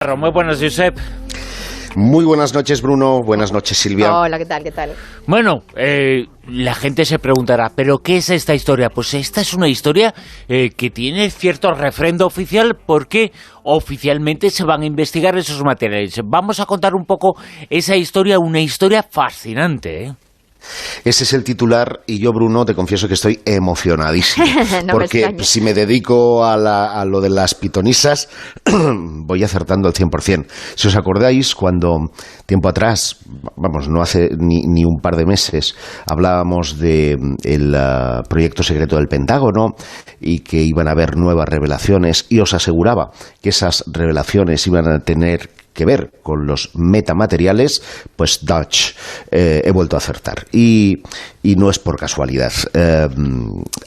Muy buenas, Josep. Muy buenas noches, Bruno. Buenas noches, Silvia. Hola, ¿qué tal? ¿Qué tal? Bueno, la gente se preguntará, ¿pero qué es esta historia? Pues esta es una historia que tiene cierto refrendo oficial porque oficialmente se van a investigar esos materiales. Vamos a contar un poco esa historia, una historia fascinante, ¿eh? Ese es el titular y yo, Bruno, te confieso que estoy emocionadísimo. No porque si me dedico a lo de las pitonisas, voy acertando al 100%. Si os acordáis, cuando tiempo atrás, vamos, no hace ni un par de meses, hablábamos del proyecto secreto del Pentágono y que iban a haber nuevas revelaciones, y os aseguraba que esas revelaciones iban a tener que ver con los metamateriales, pues Dutch, he vuelto a acertar. Y no es por casualidad.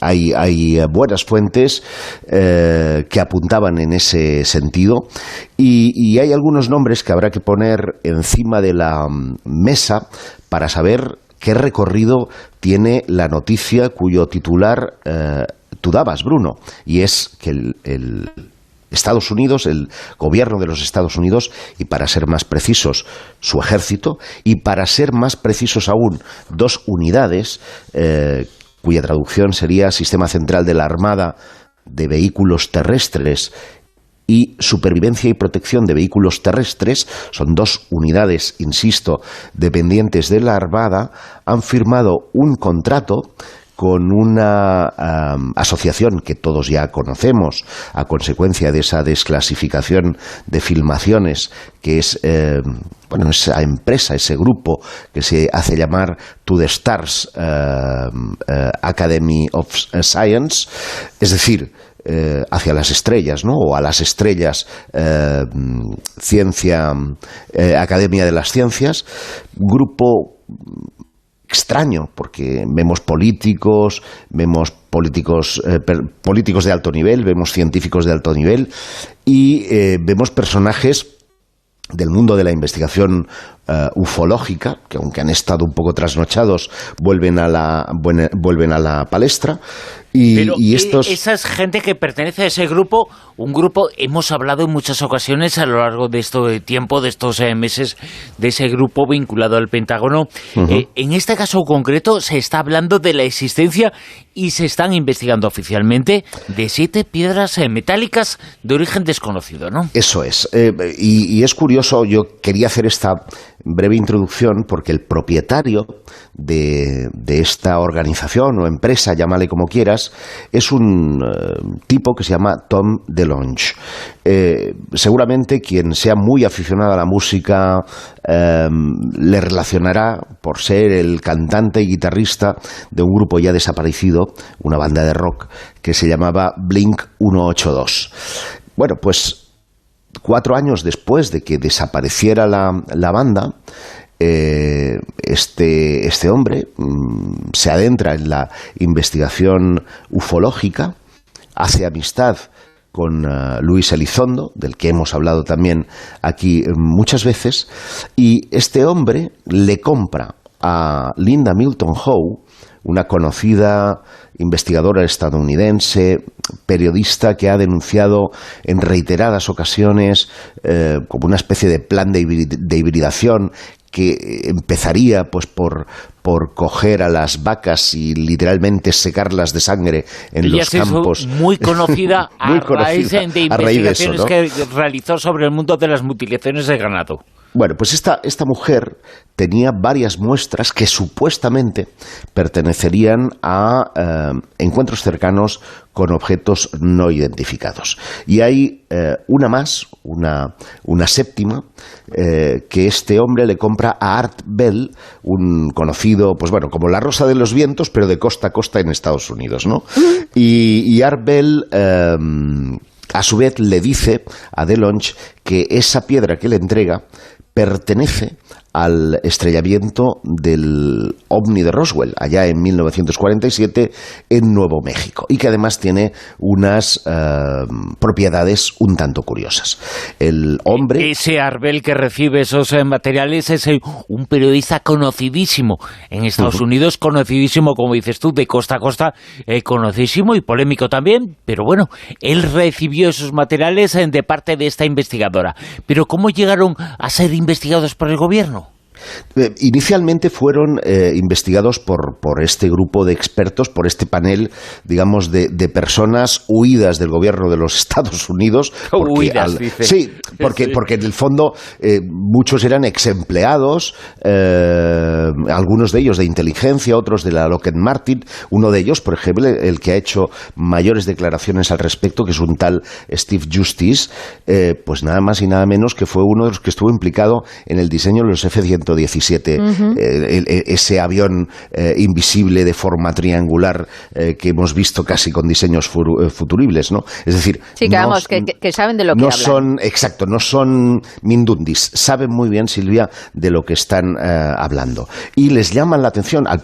Hay buenas fuentes que apuntaban en ese sentido, y hay algunos nombres que habrá que poner encima de la mesa para saber qué recorrido tiene la noticia cuyo titular tú dabas, Bruno, y es que el Estados Unidos, el gobierno de los Estados Unidos, y para ser más precisos, su ejército, y para ser más precisos aún, dos unidades, cuya traducción sería Sistema Central de la Armada de Vehículos Terrestres y Supervivencia y Protección de Vehículos Terrestres, son dos unidades, insisto, dependientes de la Armada, han firmado un contrato con una asociación que todos ya conocemos a consecuencia de esa desclasificación de filmaciones, que es esa empresa, ese grupo que se hace llamar To the Stars Academy of Science, es decir, hacia las estrellas, ¿no? O a las estrellas, Academia de las Ciencias, grupo extraño, porque vemos políticos de alto nivel, vemos científicos de alto nivel y vemos personajes del mundo de la investigación ufológica, que aunque han estado un poco trasnochados, vuelven a la palestra. Pero estos... esa es gente que pertenece a ese grupo, un grupo, hemos hablado en muchas ocasiones a lo largo de este tiempo, de estos meses, de ese grupo vinculado al Pentágono. Uh-huh. En este caso concreto se está hablando de la existencia y se están investigando oficialmente de 7 piedras metálicas de origen desconocido, ¿no? Eso es. Y es curioso, yo quería hacer esta breve introducción porque el propietario de esta organización o empresa, llámale como quieras, es un tipo que se llama Tom DeLonge. Seguramente quien sea muy aficionado a la música le relacionará por ser el cantante y guitarrista de un grupo ya desaparecido, una banda de rock que se llamaba Blink 182. Bueno, pues 4 años después de que desapareciera la banda, este hombre se adentra en la investigación ufológica, hace amistad con Luis Elizondo, del que hemos hablado también aquí muchas veces, y este hombre le compra a Linda Moulton Howe, una conocida investigadora estadounidense, periodista que ha denunciado en reiteradas ocasiones como una especie de plan de hibridación que empezaría pues por coger a las vacas y literalmente secarlas de sangre en los campos. Muy conocida a raíz de investigaciones ¿no? que realizó sobre el mundo de las mutilaciones de ganado. Bueno, pues esta mujer tenía varias muestras que supuestamente pertenecerían a encuentros cercanos con objetos no identificados. Y hay una más, una séptima, que este hombre le compra a Art Bell, un conocido, pues bueno, como la Rosa de los Vientos, pero de costa a costa en Estados Unidos, ¿no? Y Art Bell a su vez le dice a DeLonge que esa piedra que le entrega pertenece al estrellamiento del OVNI de Roswell, allá en 1947, en Nuevo México, y que además tiene unas propiedades un tanto curiosas. El hombre... Ese Arbel que recibe esos materiales es un periodista conocidísimo en Estados Unidos, conocidísimo, como dices tú, de costa a costa, conocidísimo y polémico también, pero bueno, él recibió esos materiales de parte de esta investigadora. Pero ¿cómo llegaron a ser investigados por el gobierno? Inicialmente fueron investigados por este grupo de expertos, por este panel, digamos, de personas huidas del gobierno de los Estados Unidos. Huidas, dice. Sí, porque en el fondo muchos eran exempleados, algunos de ellos de inteligencia, otros de la Lockheed Martin. Uno de ellos, por ejemplo, el que ha hecho mayores declaraciones al respecto, que es un tal Steve Justice, pues nada más y nada menos que fue uno de los que estuvo implicado en el diseño de los F-117, ese avión invisible de forma triangular que hemos visto casi con diseños futuribles, ¿no? Es decir, sí, que, vamos, que saben de lo que hablan. Exacto, no son mindundis, saben muy bien, Silvia, de lo que están hablando. Y les llaman la atención al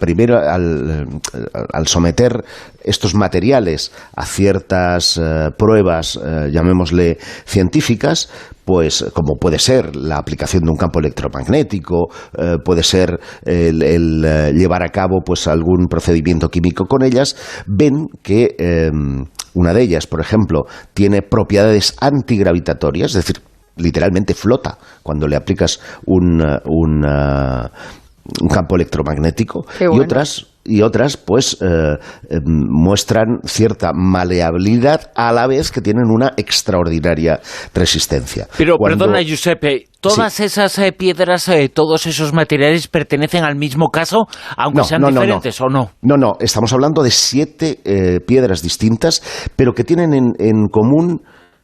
someter estos materiales a ciertas pruebas, llamémosle científicas, pues como puede ser la aplicación de un campo electromagnético, puede ser el llevar a cabo pues algún procedimiento químico con ellas, ven que una de ellas, por ejemplo, tiene propiedades antigravitatorias, es decir, literalmente flota cuando le aplicas un campo electromagnético. Bueno. Y otras pues muestran cierta maleabilidad a la vez que tienen una extraordinaria resistencia. Pero perdona, Giuseppe, ¿todas esas piedras, todos esos materiales pertenecen al mismo caso, aunque sean diferentes o no? No, estamos hablando de 7 piedras distintas, pero que tienen en común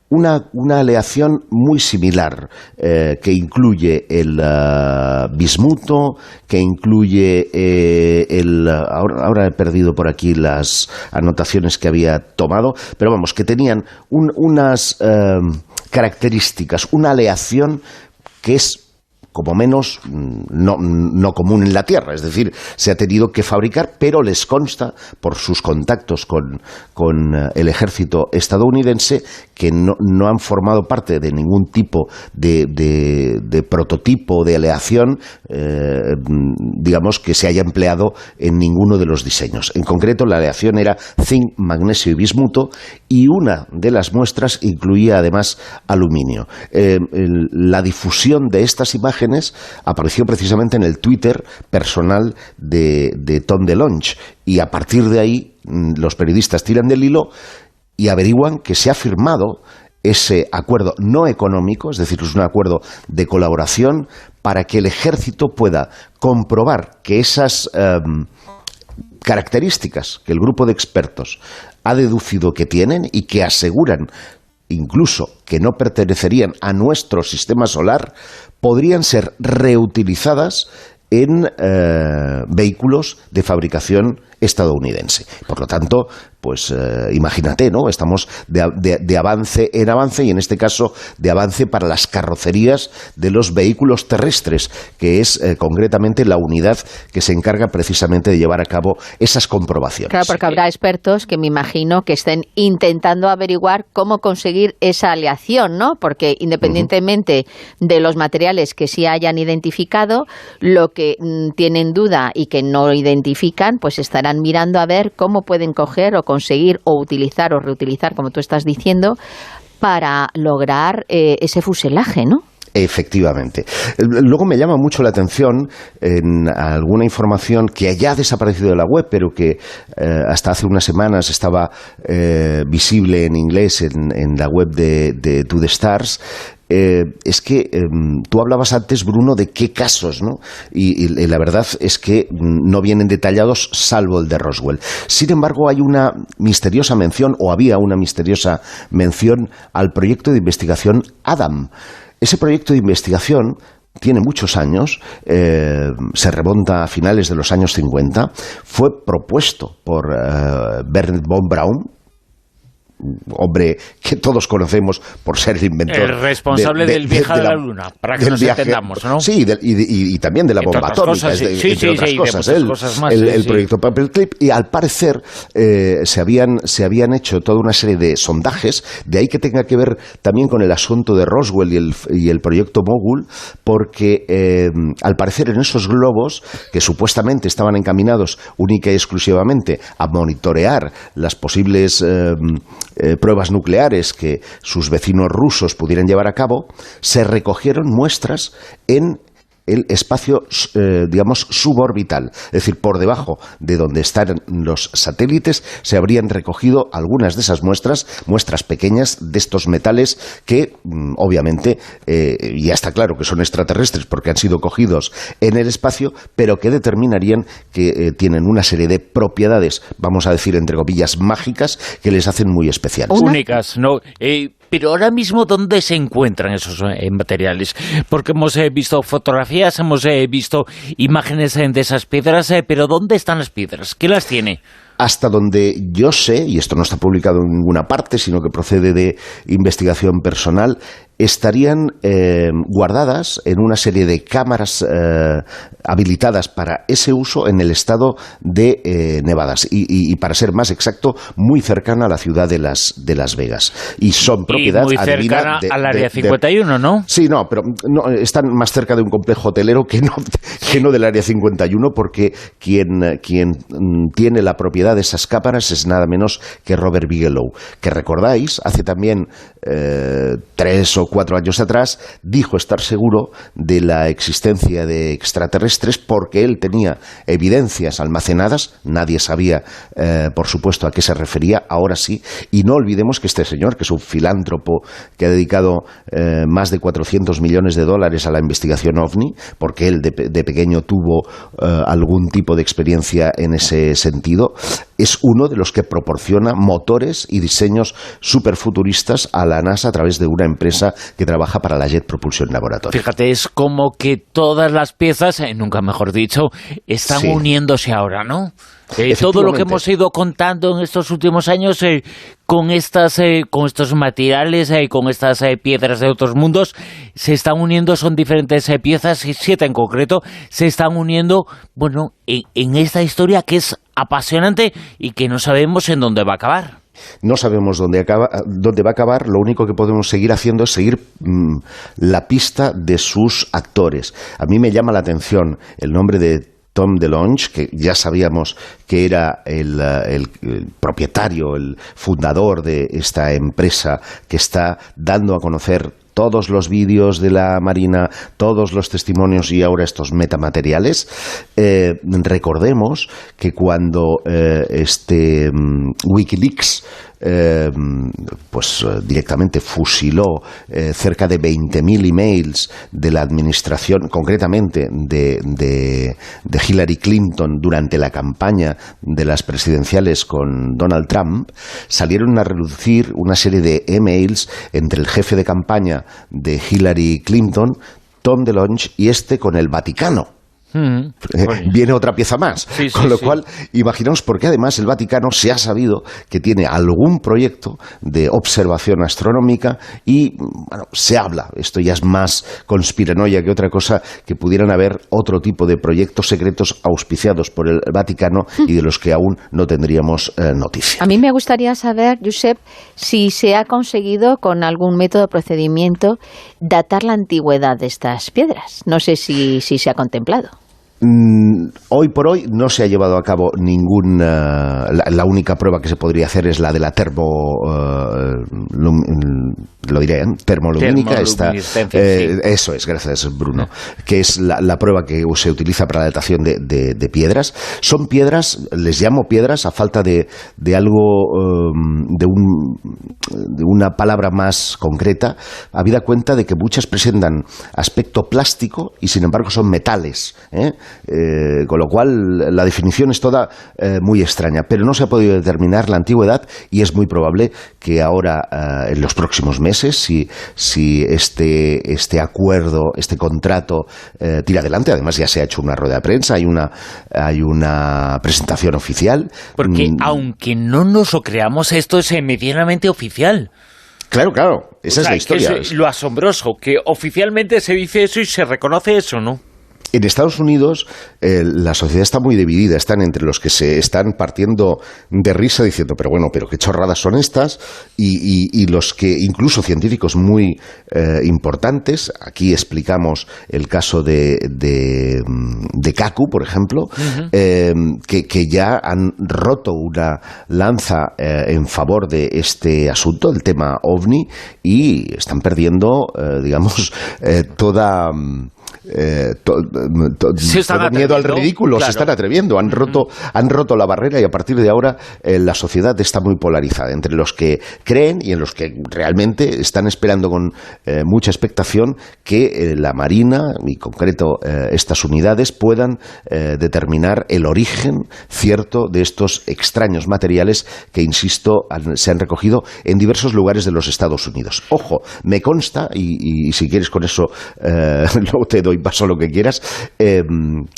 una aleación muy similar, que incluye el bismuto, que incluye ahora he perdido por aquí las anotaciones que había tomado, pero vamos, que tenían unas características, una aleación que es como menos no común en la Tierra, es decir, se ha tenido que fabricar, pero les consta por sus contactos con el ejército estadounidense que no han formado parte de ningún tipo de prototipo de aleación, digamos, que se haya empleado en ninguno de los diseños. En concreto, la aleación era zinc, magnesio y bismuto, y una de las muestras incluía además aluminio. La difusión de estas imágenes apareció precisamente en el Twitter personal de Tom DeLonge, y a partir de ahí los periodistas tiran del hilo y averiguan que se ha firmado ese acuerdo no económico, es decir, es un acuerdo de colaboración para que el ejército pueda comprobar que esas características que el grupo de expertos ha deducido que tienen y que aseguran incluso que no pertenecerían a nuestro sistema solar, podrían ser reutilizadas en vehículos de fabricación estadounidense. Por lo tanto, pues imagínate, ¿no? Estamos de avance en avance, y en este caso de avance para las carrocerías de los vehículos terrestres, que es concretamente la unidad que se encarga precisamente de llevar a cabo esas comprobaciones. Claro, porque habrá expertos que me imagino que estén intentando averiguar cómo conseguir esa aleación, ¿no? Porque independientemente de los materiales que sí hayan identificado, lo que tienen duda y que no identifican, pues estarán mirando a ver cómo pueden coger o conseguir o utilizar o reutilizar, como tú estás diciendo, para lograr ese fuselaje, ¿no? Efectivamente. Luego me llama mucho la atención en alguna información que ya ha desaparecido de la web, pero que hasta hace unas semanas estaba visible en inglés en la web de To The Stars. Es que tú hablabas antes, Bruno, de qué casos, ¿no? Y la verdad es que no vienen detallados salvo el de Roswell. Sin embargo, hay una misteriosa mención, o había una misteriosa mención al proyecto de investigación Adam. Ese proyecto de investigación tiene muchos años, se remonta a finales de los años 50, fue propuesto por Wernher von Braun, hombre que todos conocemos por ser el inventor. El responsable del viaje de la Luna, para que nos entendamos, ¿no? Sí, y también de la bomba atómica, entre otras cosas. El proyecto Paperclip, y al parecer se habían hecho toda una serie de sondajes, de ahí que tenga que ver también con el asunto de Roswell y el proyecto Mogul, porque al parecer en esos globos, que supuestamente estaban encaminados única y exclusivamente a monitorear las posibles pruebas nucleares que sus vecinos rusos pudieran llevar a cabo, se recogieron muestras en el espacio, digamos, suborbital, es decir, por debajo de donde están los satélites, se habrían recogido algunas de esas muestras pequeñas de estos metales que, obviamente, ya está claro que son extraterrestres porque han sido cogidos en el espacio, pero que determinarían que tienen una serie de propiedades, vamos a decir, entre comillas, mágicas, que les hacen muy especiales. Únicas, ¿no? Pero ahora mismo, ¿dónde se encuentran esos materiales? Porque hemos visto fotografías, hemos visto imágenes de esas piedras, pero ¿dónde están las piedras? ¿Quién las tiene? Hasta donde yo sé, y esto no está publicado en ninguna parte, sino que procede de investigación personal, estarían guardadas en una serie de cámaras habilitadas para ese uso en el estado de Nevada y para ser más exacto, muy cercana a la ciudad de Las Vegas. Y son propiedad, muy cercana al Área 51, ¿no? Sí, no, pero no, están más cerca de un complejo hotelero que no del Área 51, porque quien tiene la propiedad de esas cámaras es nada menos que Robert Bigelow, que recordáis, hace también 3 o 4 años atrás, dijo estar seguro de la existencia de extraterrestres porque él tenía evidencias almacenadas, nadie sabía, por supuesto, a qué se refería, ahora sí, y no olvidemos que este señor, que es un filántropo que ha dedicado más de 400 millones de dólares a la investigación OVNI, porque él de pequeño tuvo algún tipo de experiencia en ese sentido, es uno de los que proporciona motores y diseños superfuturistas a la NASA a través de una empresa que trabaja para la Jet Propulsion Laboratory. Fíjate, es como que todas las piezas, nunca mejor dicho, están uniéndose ahora, ¿no? Todo lo que hemos ido contando en estos últimos años con estos materiales, con estas piedras de otros mundos, se están uniendo, son diferentes piezas, 7 en concreto, se están uniendo, bueno, en esta historia que es apasionante y que no sabemos en dónde va a acabar. No sabemos dónde va a acabar, lo único que podemos seguir haciendo es seguir la pista de sus actores. A mí me llama la atención el nombre de Tom DeLonge, que ya sabíamos que era el propietario, el fundador de esta empresa que está dando a conocer todos los vídeos de la Marina, todos los testimonios y ahora estos metamateriales. Recordemos que cuando Wikileaks directamente fusiló cerca de 20.000 emails de la administración, concretamente de Hillary Clinton durante la campaña de las presidenciales con Donald Trump, salieron a relucir una serie de emails entre el jefe de campaña de Hillary Clinton, Tom DeLonge, y con el Vaticano. Viene otra pieza más, con lo cual imaginaos, porque además el Vaticano se ha sabido que tiene algún proyecto de observación astronómica y bueno, se habla, esto ya es más conspiranoia que otra cosa, que pudieran haber otro tipo de proyectos secretos auspiciados por el Vaticano y de los que aún no tendríamos noticia. A mí me gustaría saber, Josep, si se ha conseguido con algún método o procedimiento datar la antigüedad de estas piedras. No sé si se ha contemplado. Hoy por hoy no se ha llevado a cabo ninguna. La única prueba que se podría hacer es la de la termolumínica. Eso es, gracias Bruno, que es la prueba que se utiliza para la datación de piedras. Son piedras, les llamo piedras a falta de algo, de una palabra más concreta, habida cuenta de que muchas presentan aspecto plástico y sin embargo son metales, Con lo cual, la definición es toda muy extraña, pero no se ha podido determinar la antigüedad y es muy probable que ahora, en los próximos meses, si este acuerdo, este contrato tira adelante, además ya se ha hecho una rueda de prensa, hay una presentación oficial. Porque aunque no nos lo creamos, esto es medianamente oficial. Claro, esa es la historia. Que es lo asombroso, que oficialmente se dice eso y se reconoce eso, ¿no? En Estados Unidos la sociedad está muy dividida, están entre los que se están partiendo de risa diciendo, pero qué chorradas son estas, y los que, incluso científicos muy importantes, aquí explicamos el caso de Kaku, por ejemplo, que ya han roto una lanza en favor de este asunto, el tema OVNI, y están perdiendo, toda... todo miedo al ridículo, claro. Se están atreviendo, han roto la barrera y a partir de ahora la sociedad está muy polarizada entre los que creen y en los que realmente están esperando con mucha expectación que la Marina, y en concreto estas unidades, puedan determinar el origen cierto de estos extraños materiales que, insisto, se han recogido en diversos lugares de los Estados Unidos. Ojo, me consta, y si quieres con eso luego te doy paso lo que quieras,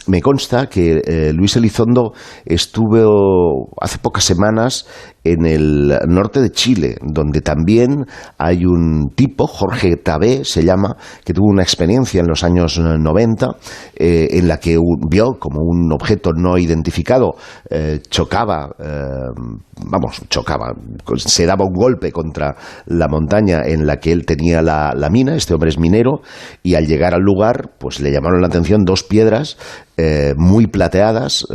me consta que Luis Elizondo estuvo hace pocas semanas en el norte de Chile, donde también hay un tipo, Jorge Tabé se llama, que tuvo una experiencia en los años 90 en la que vio como un objeto no identificado chocaba, se daba un golpe contra la montaña en la que él tenía la mina. Este hombre es minero y al llegar al lugar pues le llamaron la atención dos piedras muy plateadas,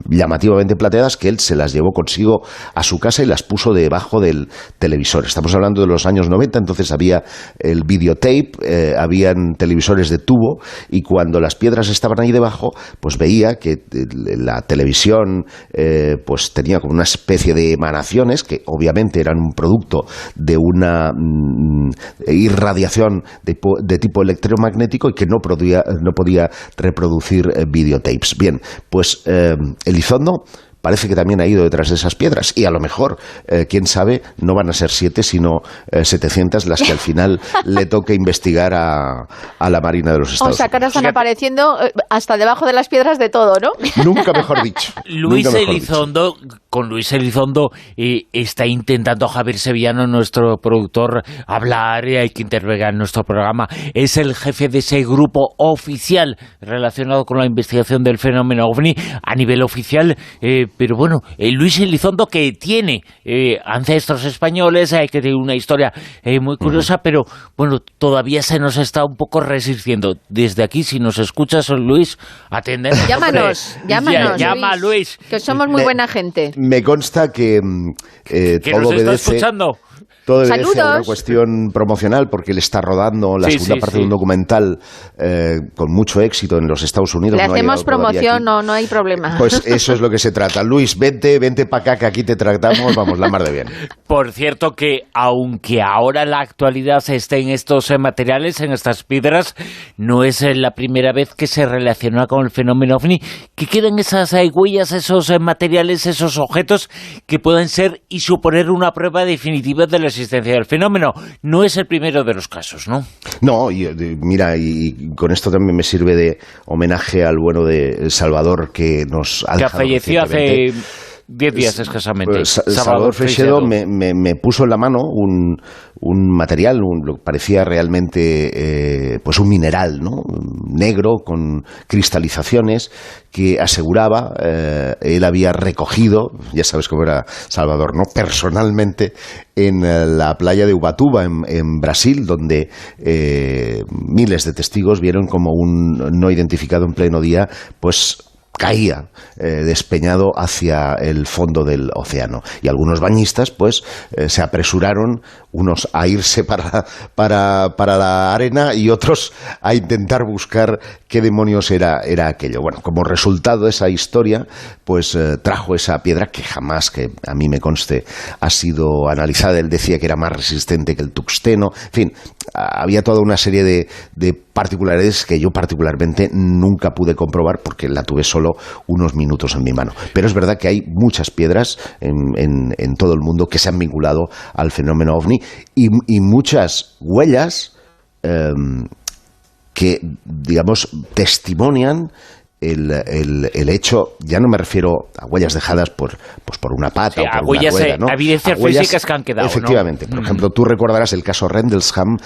llamativamente plateadas, que él se las llevó consigo a su casa y las puso debajo del televisor. Estamos hablando de los años 90, entonces había el videotape, habían televisores de tubo, y cuando las piedras estaban ahí debajo, pues veía que la televisión pues tenía como una especie de emanaciones que obviamente eran un producto de una irradiación de tipo electromagnético y que no podía reproducir videotapes. Bien, pues Elizondo parece que también ha ido detrás de esas piedras y a lo mejor, quién sabe, no van a ser 7 sino 700 las que al final le toque investigar a la Marina de los Estados Unidos. O sea, que ahora están apareciendo hasta debajo de las piedras de todo, ¿no? Nunca mejor dicho. Con Luis Elizondo está intentando Javier Sevillano, nuestro productor, hablar, y hay que intervenir en nuestro programa. Es el jefe de ese grupo oficial relacionado con la investigación del fenómeno OVNI a nivel oficial. Pero bueno, Luis Elizondo, que tiene ancestros españoles, hay que tener una historia muy curiosa, pero bueno, todavía se nos está un poco resistiendo. Desde aquí, si nos escuchas, Luis, atender. Llámanos, llama Luis, que somos muy buena gente. Me consta que todo obedece. Todo obedece a una cuestión promocional, porque él está rodando la segunda parte de un documental con mucho éxito en los Estados Unidos. Le hacemos promoción, no hay problema. Pues eso es lo que se trata. Luis, vente para acá, que aquí te tratamos, vamos, la mar de bien. Por cierto que, aunque ahora en la actualidad estén estos materiales, en estas piedras, no es la primera vez que se relaciona con el fenómeno OVNI, que quedan esas huellas, esos materiales, esos objetos que pueden ser y suponer una prueba definitiva de la existencia del fenómeno. No es el primero de los casos, ¿no? No, mira, y con esto también me sirve de homenaje al bueno de Salvador, que nos ha dejado falleció hace 10 días escasamente. Salvador Freixedo me puso en la mano un material, lo que parecía realmente pues un mineral, ¿no? Negro, con cristalizaciones, que aseguraba él había recogido, ya sabes cómo era Salvador, ¿no? Personalmente, en la playa de Ubatuba, en Brasil, donde miles de testigos vieron como un no identificado en pleno día, pues caía despeñado hacia el fondo del océano. Y algunos bañistas pues se apresuraron, unos a irse para la arena y otros a intentar buscar qué demonios era aquello. Bueno, como resultado de esa historia, pues trajo esa piedra que jamás, que a mí me conste, ha sido analizada. Él decía que era más resistente que el tungsteno. En fin, había toda una serie de particularidades que yo particularmente nunca pude comprobar porque la tuve solo unos minutos en mi mano. Pero es verdad que hay muchas piedras en todo el mundo que se han vinculado al fenómeno OVNI y muchas huellas que, digamos, testimonian el hecho. Ya no me refiero a huellas dejadas por una pata, o por a huellas, una rueda, ¿no? evidencias físicas que han quedado, efectivamente, ¿no? Por ejemplo, tú recordarás el caso Rendlesham,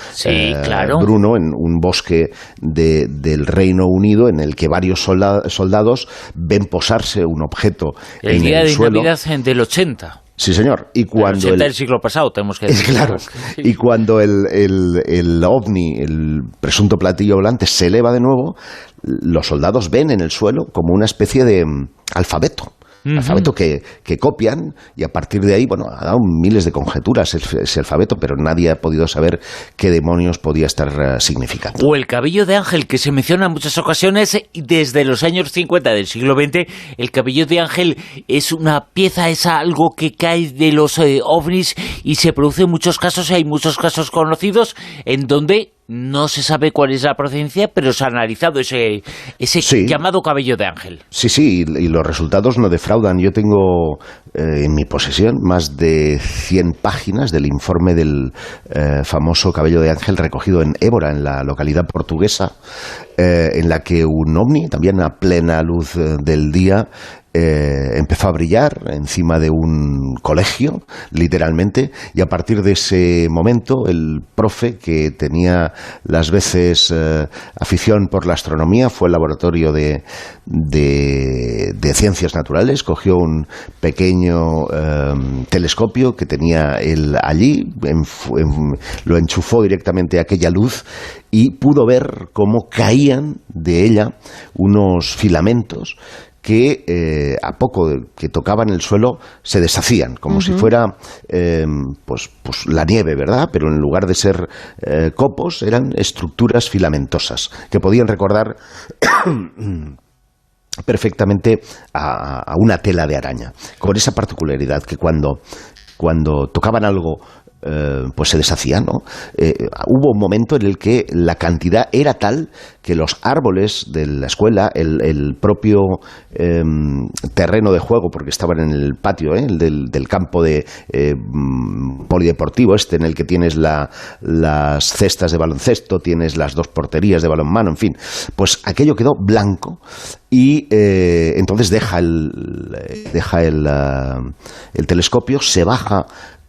claro. Bruno, en un bosque del Reino Unido, en el que varios soldados ven posarse un objeto el en día el de suelo. Navidad del 80. Sí, señor. Y cuando el siglo pasado, tenemos que decir. Claro. Y cuando el ovni, el presunto platillo volante, se eleva de nuevo, los soldados ven en el suelo como una especie de alfabeto. Alfabeto que copian, y a partir de ahí, bueno, ha dado miles de conjeturas ese alfabeto, pero nadie ha podido saber qué demonios podía estar significando. O el cabello de ángel, que se menciona en muchas ocasiones desde los años 50 del siglo XX. El cabello de ángel es una pieza, es algo que cae de los ovnis y se produce en muchos casos, hay muchos casos conocidos en donde no se sabe cuál es la procedencia, pero se ha analizado ese sí. llamado cabello de ángel. Sí, y los resultados no defraudan. Yo tengo en mi posesión más de 100 páginas del informe del famoso cabello de ángel recogido en Évora, en la localidad portuguesa, en la que un ovni, también a plena luz del día, empezó a brillar encima de un colegio, literalmente, y a partir de ese momento el profe, que tenía las veces afición por la astronomía, fue al laboratorio de ciencias naturales, cogió un pequeño telescopio que tenía él allí, lo enchufó directamente a aquella luz y pudo ver cómo caían de ella unos filamentos que a poco que tocaban el suelo se deshacían, como si fuera pues la nieve, ¿verdad? Pero en lugar de ser copos, eran estructuras filamentosas que podían recordar perfectamente a una tela de araña, con esa particularidad que cuando tocaban algo pues se deshacían, ¿no? Hubo un momento en el que la cantidad era tal que los árboles de la escuela, el propio terreno de juego, porque estaban en el patio, el del campo de polideportivo en el que tienes las cestas de baloncesto, tienes las 2 porterías de balonmano, en fin, pues aquello quedó blanco y entonces deja el telescopio, se baja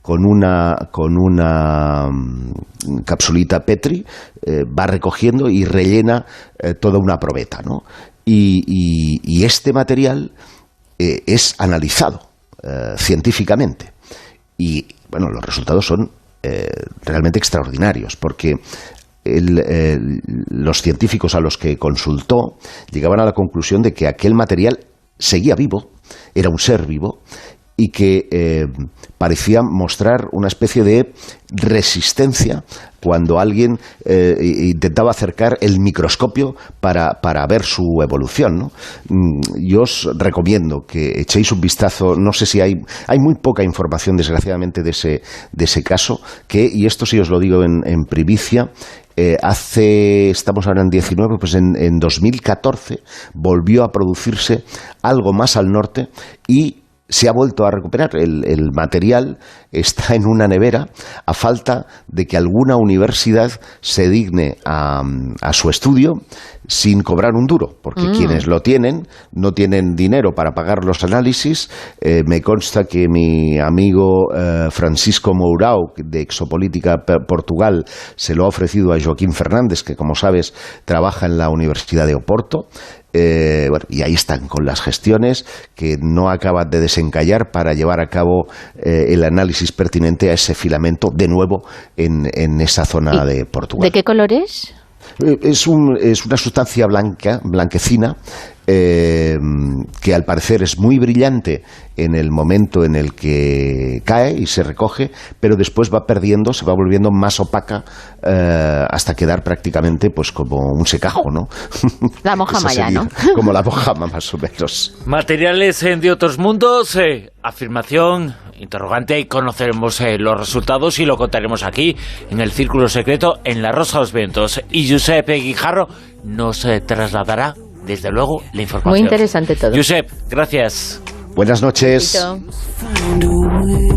con una capsulita Petri, va recogiendo y rellena toda una probeta, ¿no? Y este material es analizado científicamente. Y, bueno, los resultados son realmente extraordinarios, porque los científicos a los que consultó llegaban a la conclusión de que aquel material seguía vivo, era un ser vivo, y que parecía mostrar una especie de resistencia cuando alguien intentaba acercar el microscopio para ver su evolución, ¿no? Yo os recomiendo que echéis un vistazo. No sé si hay muy poca información, desgraciadamente, de ese caso, y esto sí os lo digo en primicia. Estamos ahora en 19, pues en 2014 volvió a producirse algo más al norte y se ha vuelto a recuperar. El material está en una nevera a falta de que alguna universidad se digne a su estudio sin cobrar un duro, porque quienes lo tienen no tienen dinero para pagar los análisis. Me consta que mi amigo Francisco Mourão, de Exopolítica Portugal, se lo ha ofrecido a Joaquín Fernández, que, como sabes, trabaja en la Universidad de Oporto. Bueno, y ahí están con las gestiones que no acaban de desencallar para llevar a cabo el análisis pertinente a ese filamento, de nuevo en esa zona de Portugal. ¿De qué color es? Es una sustancia blanquecina, que al parecer es muy brillante en el momento en el que cae y se recoge, pero después va perdiendo, se va volviendo más opaca hasta quedar prácticamente pues como un secajo, ¿no? La mojama ya, ¿no? Como la mojama, más o menos. Materiales de otros mundos, afirmación interrogante, y conoceremos los resultados y lo contaremos aquí, en el Círculo Secreto, en La Rosa de los Vientos. Y Josep Guijarro nos trasladará, desde luego, la información. Muy interesante todo. Josep, gracias. Buenas noches. Besito.